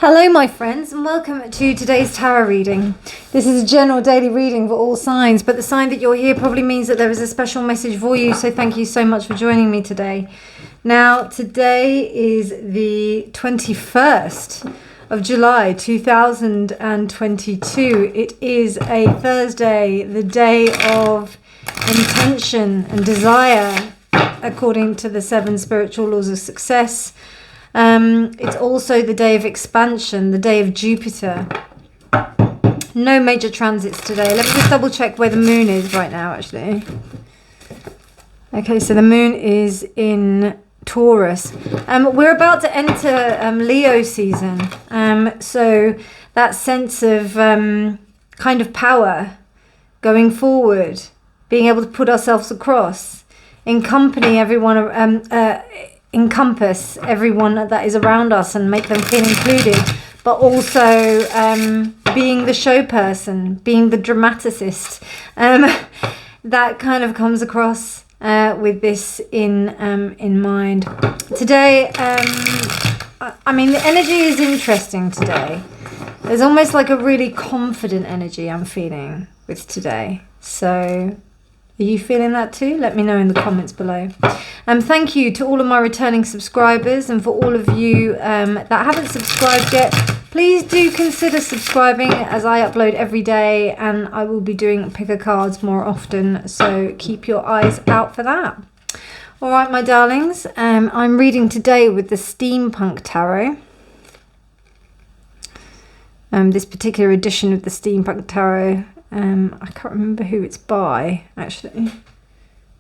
Hello my friends, and welcome to today's tarot reading. This is a general daily reading for all signs, but the sign that you're here probably means that there is a special message for you, so thank you so much for joining me today. Now, today is the 21st of July 2022. It is a Thursday, the day of intention and desire, according to the 7 spiritual laws of success. It's also the day of expansion, the day of Jupiter. No major transits today. Let me just double check where the moon is right now, actually. Okay, so the moon is in Taurus. We're about to enter Leo season. So that sense of kind of power going forward, being able to put ourselves across, encompass everyone that is around us and make them feel included, but also being the show person, being the dramaticist. That kind of comes across with this in mind. Today, I mean, the energy is interesting today. There's almost like a really confident energy I'm feeling with today. So are you feeling that too? Let me know in the comments below. Thank you to all of my returning subscribers, and for all of you that haven't subscribed yet, please do consider subscribing, as I upload every day and I will be doing picker cards more often, so keep your eyes out for that. Alright my darlings, I'm reading today with the Steampunk Tarot. This particular edition of the Steampunk Tarot, I can't remember who it's by, actually.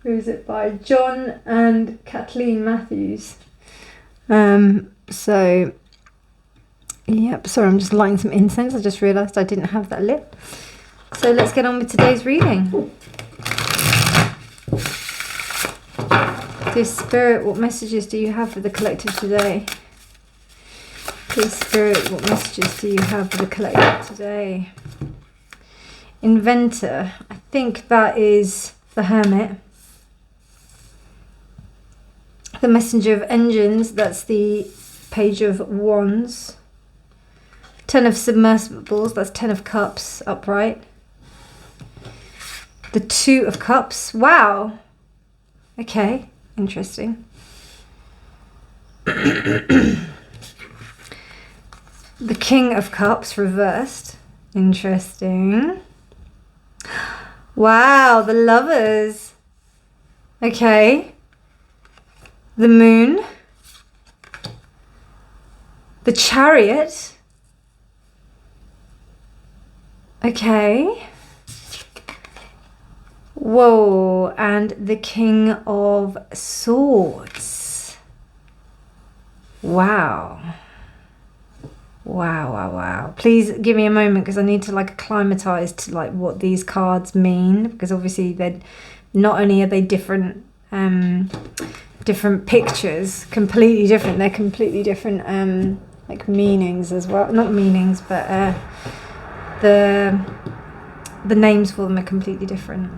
Who is it by? John and Kathleen Matthews. So, yep, sorry, I'm just lighting some incense. I just realised I didn't have that lit. So let's get on with today's reading. Dear Spirit, what messages do you have for the collective today? Dear Spirit, what messages do you have for the collective today? Inventor, I think that is the Hermit. The Messenger of Engines, that's the Page of Wands. 10 of Submersibles, that's 10 of Cups, upright. The 2 of Cups, wow. Okay, interesting. The King of Cups, reversed. Interesting. Wow, the Lovers. Okay. The Moon. The Chariot. Okay. Whoa, and the King of Swords. Wow. Wow. Please give me a moment, because I need to acclimatize to what these cards mean, because obviously they're not only are they different different pictures, completely different, they're completely different meanings as well. Not meanings, but the names for them are completely different.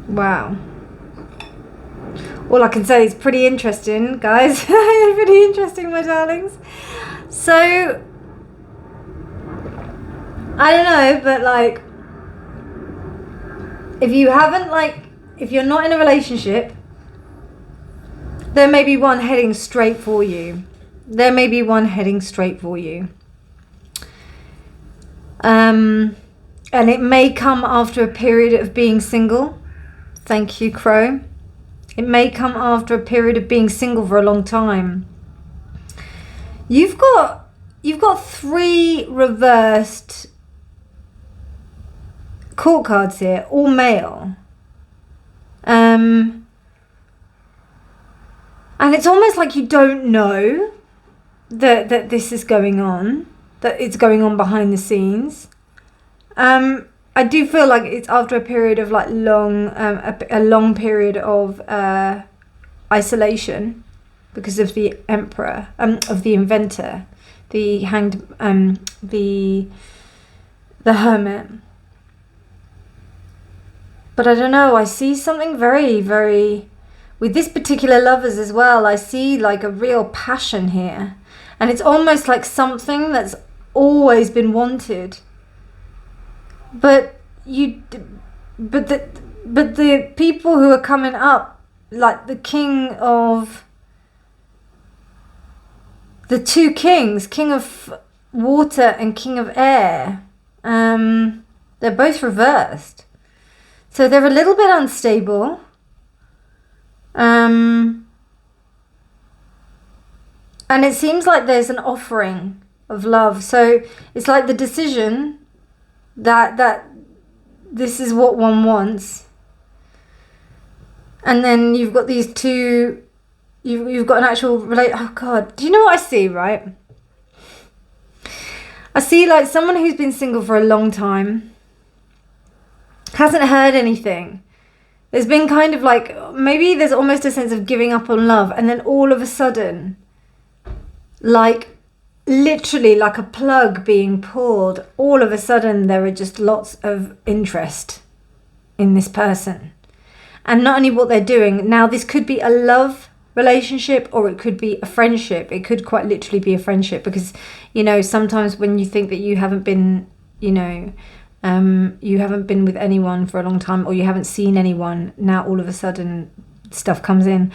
Wow. All I can say is pretty interesting, guys. Pretty interesting, my darlings. So, I don't know, but if you haven't, if you're not in a relationship, there may be one heading straight for you. There may be one heading straight for you. And it may come after a period of being single. Thank you, Crow. It may come after a period of being single for a long time. You've got 3 reversed court cards here, all male. And it's almost like you don't know that this is going on, that it's going on behind the scenes. I do feel like it's after a period of a long period of isolation, because of the Emperor, of the Inventor, the Hanged, the Hermit. But I don't know, I see something very, very with this particular lovers as well, I see like a real passion here. And it's almost like something that's always been wanted. But the people who are coming up, like the two kings, king of water and king of air, they're both reversed. So they're a little bit unstable. And it seems like there's an offering of love. So it's like the decision that this is what one wants. And then you've got these two, you've got an actual oh God, do you know what I see, right? I see like someone who's been single for a long time, hasn't heard anything. There's been kind of like, maybe there's almost a sense of giving up on love. And then all of a sudden, like literally like a plug being pulled, all of a sudden there are just lots of interest in this person. And not only what they're doing, now this could be a love relationship or it could be a friendship. It could quite literally be a friendship because, you know, sometimes when you think that you haven't been, you know, you haven't been with anyone for a long time or you haven't seen anyone, now all of a sudden stuff comes in.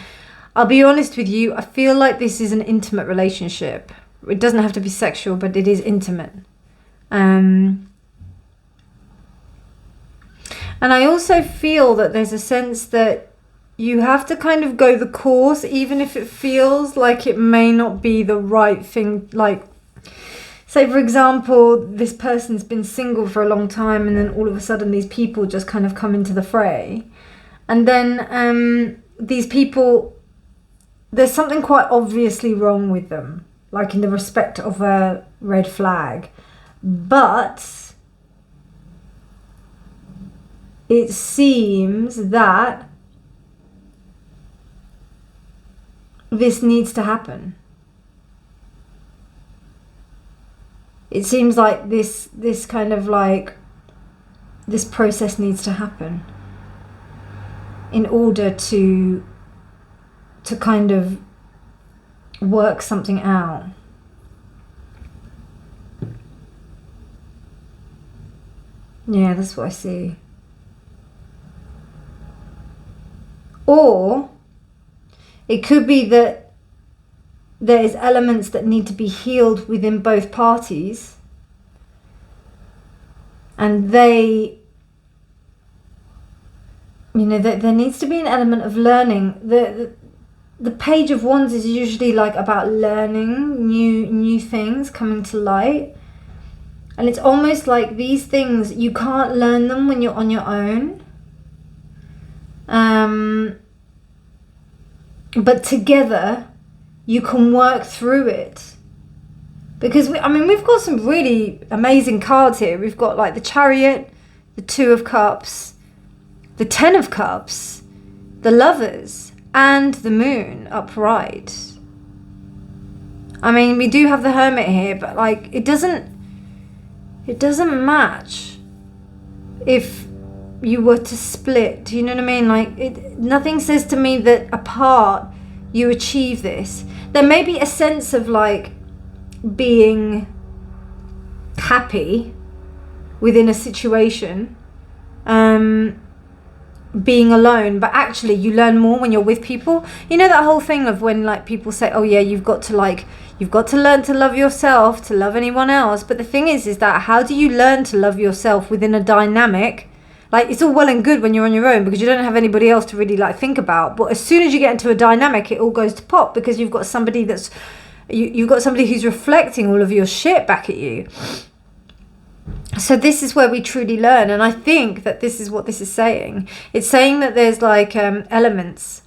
I'll be honest with you, I feel like this is an intimate relationship. It doesn't have to be sexual, but it is intimate. And I also feel that there's a sense that you have to kind of go the course, even if it feels like it may not be the right thing. Like, say, for example, this person's been single for a long time and then all of a sudden these people just kind of come into the fray. And then these people, there's something quite obviously wrong with them, like in the respect of a red flag. But it seems that this needs to happen. It seems like this kind of like, this process needs to happen in order to kind of work something out. Yeah, that's what I see. Or it could be that there is elements that need to be healed within both parties, and they, you know, there needs to be an element of learning. The Page of Wands is usually like about learning new things coming to light, and it's almost like these things, you can't learn them when you're on your own. But together you can work through it, because we've got some really amazing cards here. We've got like the Chariot, the Two of Cups, the Ten of Cups, the Lovers, and the Moon upright. I mean, we do have the Hermit here, but like it doesn't match if you were to split. Do you know what I mean? Like nothing says to me that apart you achieve this. There may be a sense of like being happy within a situation, being alone, but actually you learn more when you're with people. You know that whole thing of when like people say, oh yeah, you've got to learn to love yourself to love anyone else. But the thing is that how do you learn to love yourself within a dynamic? Like, it's all well and good when you're on your own because you don't have anybody else to really like think about. But as soon as you get into a dynamic, it all goes to pop because you've got somebody that's, you've got somebody who's reflecting all of your shit back at you. So this is where we truly learn. And I think that this is what this is saying. It's saying that there's like elements,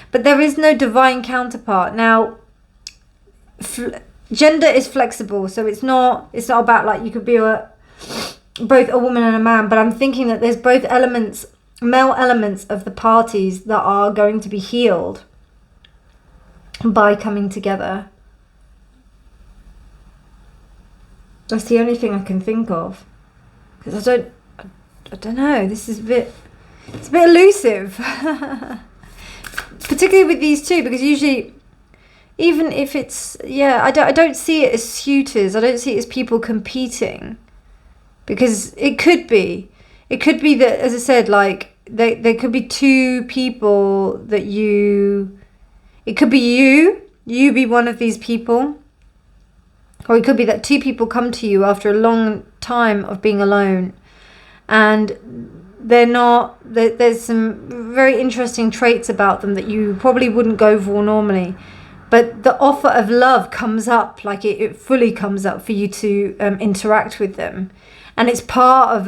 but there is no divine counterpart. Now, gender is flexible. So it's not about like, you could be both a woman and a man, but I'm thinking that there's both elements, male elements of the parties that are going to be healed by coming together. That's the only thing I can think of, because I don't know, this is it's a bit elusive. particularly with these two, because usually, even if it's, yeah, I don't see it as suitors. I don't see it as people competing, because it could be that, as I said, like there could be two people that it could be you be one of these people, or it could be that two people come to you after a long time of being alone, and there's some very interesting traits about them that you probably wouldn't go for normally, but the offer of love comes up, like it fully comes up for you to interact with them. And it's part of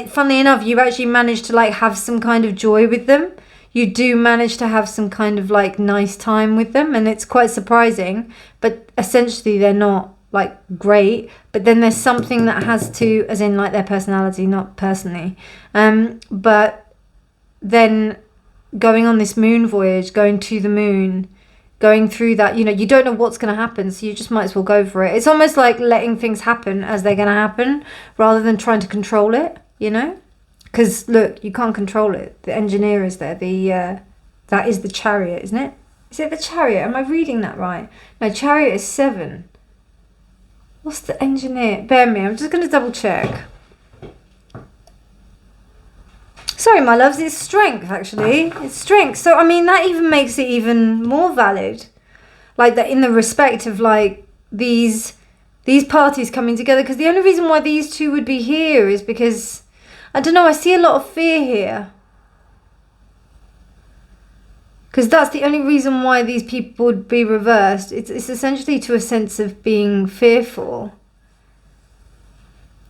funnily enough, you actually manage to like have some kind of joy with them. You do manage to have some kind of like nice time with them, and it's quite surprising. But essentially they're not like great, but then there's something that has to, as in like their personality, not personally, but then going on this moon voyage, going to the moon, going through that, you don't know what's going to happen, so you just might as well go for it. It's almost like letting things happen as they're going to happen rather than trying to control it, because look, you can't control it. The engineer is there. That is the chariot, isn't it? Is it the chariot? Am I reading that right? No, chariot is 7. What's the engineer? Bear me, I'm just going to double check. Sorry, my loves, it's strength, actually. It's strength. So, I mean, that even makes it even more valid. Like, that in the respect of, like, these parties coming together. Because the only reason why these two would be here is because, I don't know, I see a lot of fear here. Because that's the only reason why these people would be reversed. It's essentially to a sense of being fearful.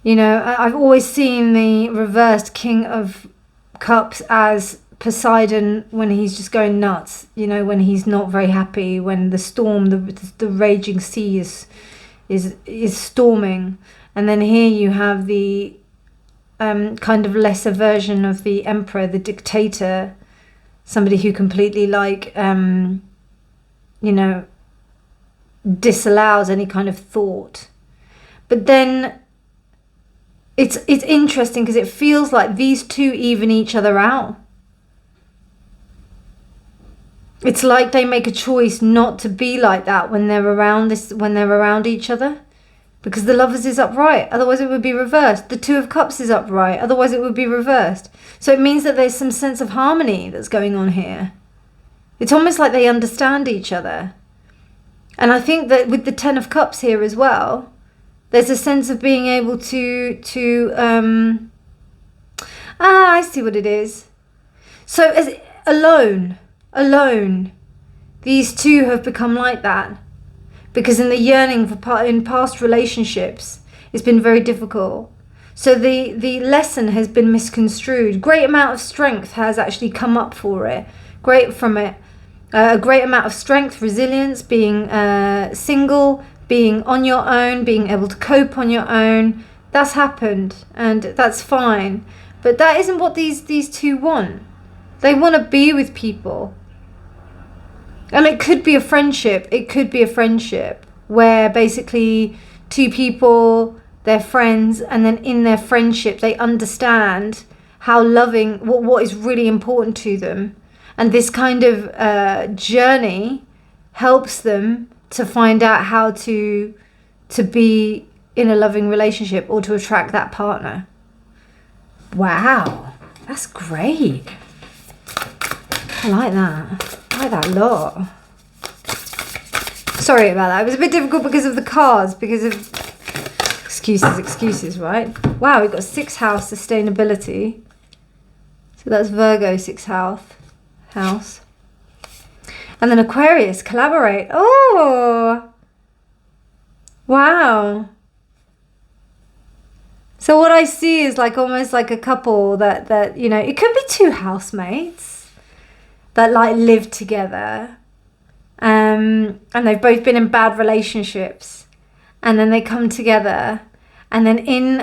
I've always seen the reversed King of Cups as Poseidon when he's just going nuts. When he's not very happy, when the storm, the raging sea is storming. And then here you have the kind of lesser version of the emperor, the dictator. Somebody who completely disallows any kind of thought. But then it's interesting because it feels like these two even each other out. It's like they make a choice not to be like that when they're around each other. Because the Lovers is upright, otherwise it would be reversed. The Two of Cups is upright, otherwise it would be reversed. So it means that there's some sense of harmony that's going on here. It's almost like they understand each other. And I think that with the Ten of Cups here as well, there's a sense of being able I see what it is. So as alone, these two have become like that. Because in the yearning in past relationships, it's been very difficult. So the lesson has been misconstrued. Great amount of strength has actually come up for it. Great from it. A great amount of strength, resilience, being single, being on your own, being able to cope on your own. That's happened, and that's fine. But that isn't what these two want. They want to be with people. And it could be a friendship. It could be a friendship where basically two people, they're friends, and then in their friendship they understand how loving, what is really important to them. And this kind of journey helps them to find out how to be in a loving relationship or to attract that partner. Wow, that's great. I like that. I like that a lot. Sorry about that. It was a bit difficult because of the cards, because of excuses, right? Wow, we've got 6th house sustainability. So that's Virgo, 6th house. And then Aquarius, collaborate. Oh, wow. So what I see is like almost like a couple that it could be 2 housemates that like live together, and they've both been in bad relationships, and then they come together, and then in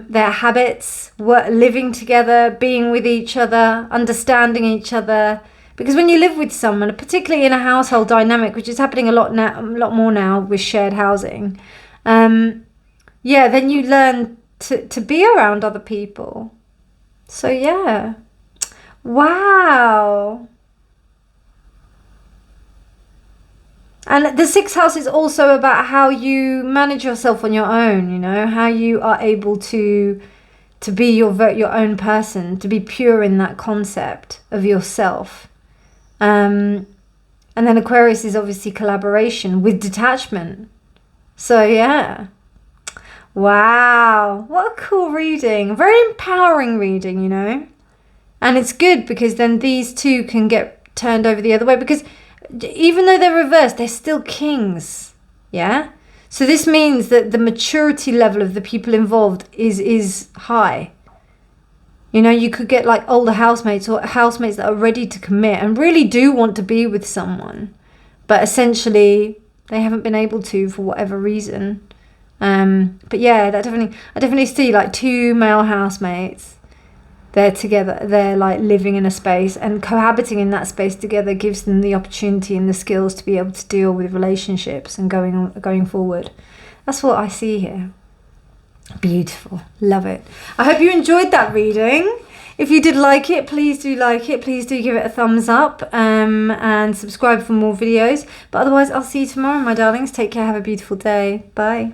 their habits, living together, being with each other, understanding each other. Because when you live with someone, particularly in a household dynamic, which is happening a lot more now with shared housing, then you learn to be around other people. So yeah, wow. And the 6th house is also about how you manage yourself on your own, you know, how you are able to be your own person, to be pure in that concept of yourself. And then Aquarius is obviously collaboration with detachment. So yeah. Wow. What a cool reading. Very empowering reading, you know. And it's good because then these two can get turned over the other way, because even though they're reversed, they're still kings. Yeah. So this means that the maturity level of the people involved is high. You know, you could get like older housemates or housemates that are ready to commit and really do want to be with someone, but essentially they haven't been able to for whatever reason. But yeah, I definitely see like 2 male housemates. They're together, they're like living in a space, and cohabiting in that space together gives them the opportunity and the skills to be able to deal with relationships and going forward. That's what I see here. Beautiful. Love it. I hope you enjoyed that reading. If you did like it, please do like it. Please do give it a thumbs up, and subscribe for more videos. But otherwise, I'll see you tomorrow, my darlings. Take care. Have a beautiful day. Bye.